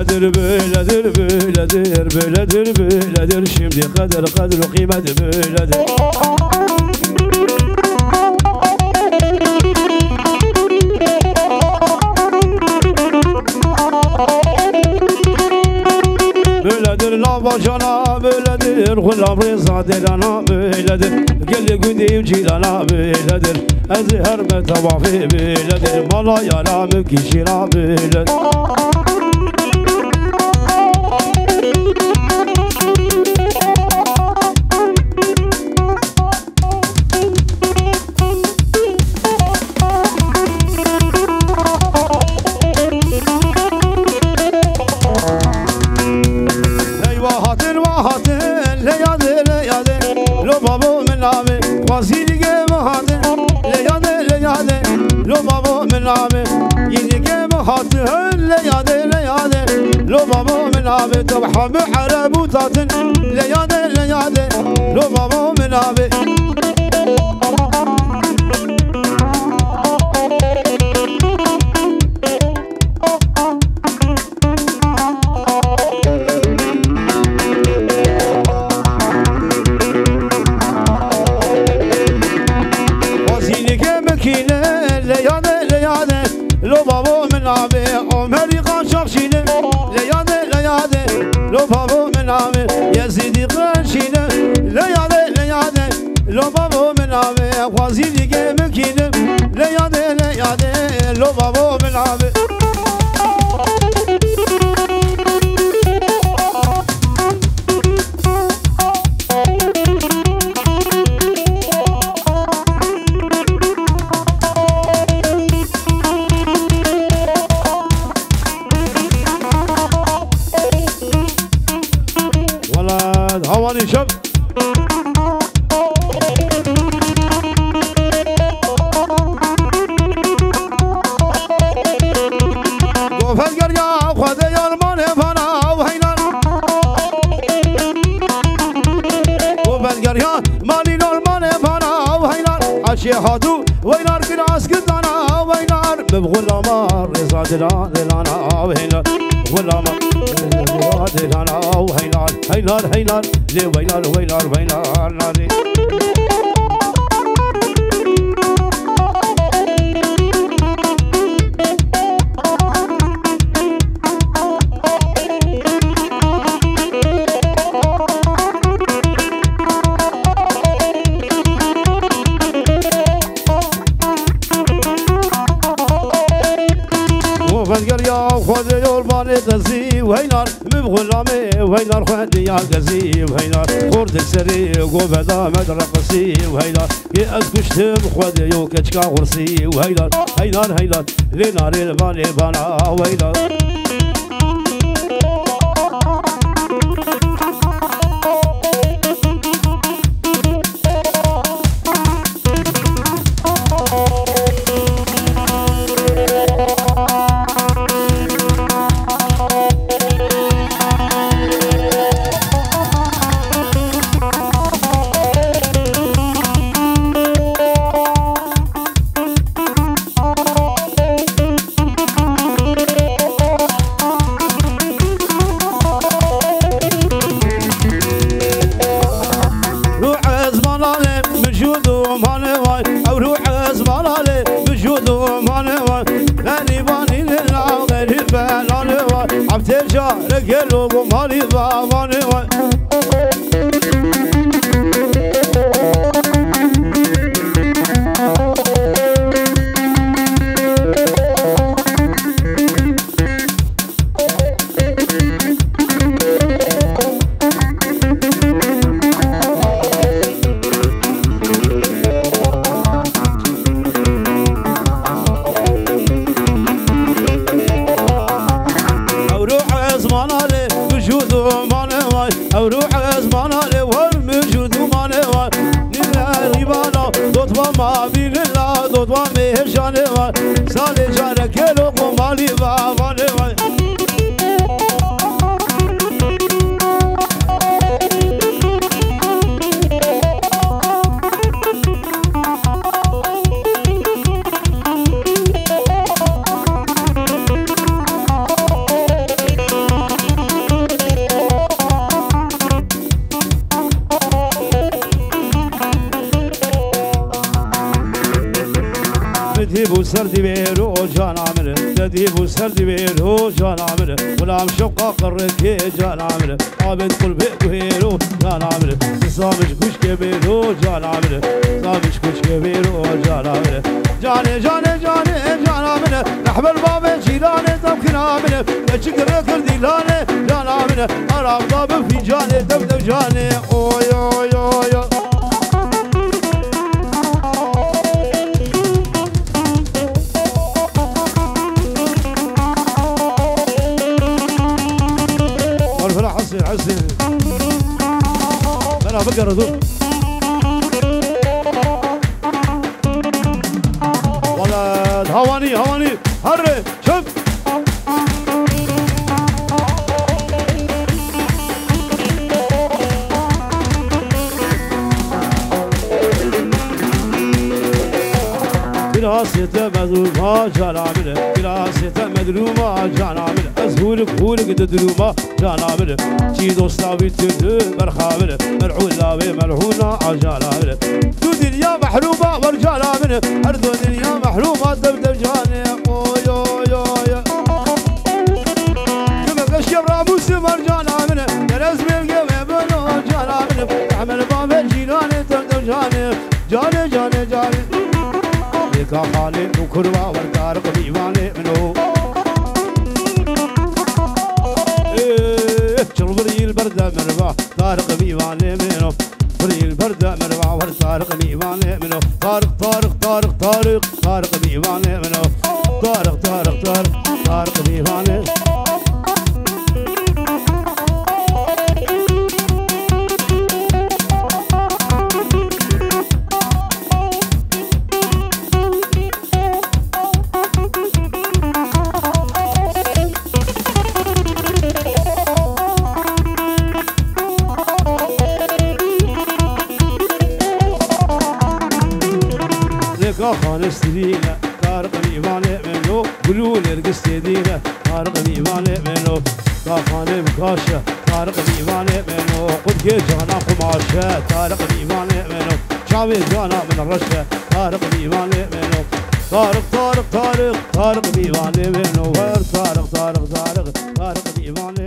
Böyledir böyledir böyledir böyledir şimdi kader kıymet böyledir. Böyledir lavacana böyledir Kullam Rıza delana böyledir Gel gündeyim cilana böyledir Ezher metavafi böyledir Mala yara mükişina böyledir. طبحة بحرب وطاطن ليادة ليادة لو بابا من عبي وزينك مكينة ليادة ليادة لو بابا من عبي عمري قاشق شينة ليادة ليادة لو بابا من عامل يا سيدي قاشينا ليادة ليادة لو بابا من عامل خوازيني مكينة ليادة ليادة لو بابا من عامل هواني شب قوفت قريا خذ يرمان فانا وهينان قوفت قريا مالي نورمان فانا وهينان عشي حدو وينار كراس قدانا وينار ببغل مار رزاد لانا وهينان غلامة لانا وهينان هينان هينان لي وينار وينار وينار نادي يا خذ يرمان تزي وهينار مبغلامي وهينار خدي يا غزي وهينار خورد سري قبدا مدرقسي وهينار يا اسكشتم خذ يو كشكا غرسي وهينار هينار هينار لينار الباني بانا وهينار رجلو بمالي ضامني سردي بيرو جان عمره نديب سردي بيرو جان عمره غلام شقاق الركي جان عمره عابد قلبي بيرو جان عمره صامش كشك بيرو جان عمره صامش كشك بيرو جان عمره جاني جاني جاني جان عمره نحب الباب جيلاني تمكن عمره بشكر كردي لاني جان عمره أرام باب في جاني دب جاني اوي اوي اوي حسن انا بقرا ذوق ولد هواني هواني هري شوف كراسيته مظلومة جان عامله كراسيته مظلومة جان عامله أزهولك هولك تدلومة جان عامله شي دوستا بيتدو برخامله مرعون لابي ملعونة جان عامله دو دنيا محرومة ورجال عامله أرض دنيا محرومة دبدب جاني أوي أوي أوي كما قشب راموس مرجان عامله درس بالقوي بنو جان عامله أحمل بابي جيلاني دبدب جاني جاني جاني جاني خالي وكروا والطارق ديواني منو شربري البردة مربع طارق ديواني منو بري البردة مربع والطارق ديواني منو طارق طارق طارق طارق طارق ديواني منو طارق طارق طارق طارق ديواني خان استدينا طارق ديواني منو قولوا لي رقصت يدينا طارق ديواني منو طاقاني بكاشة طارق ديواني منو قد جانا قماشة طارق ديواني منو شعبي جانا من الرشة طارق ديواني منو طارق طارق طارق طارق ديواني منو طارق طارق طارق طارق ديواني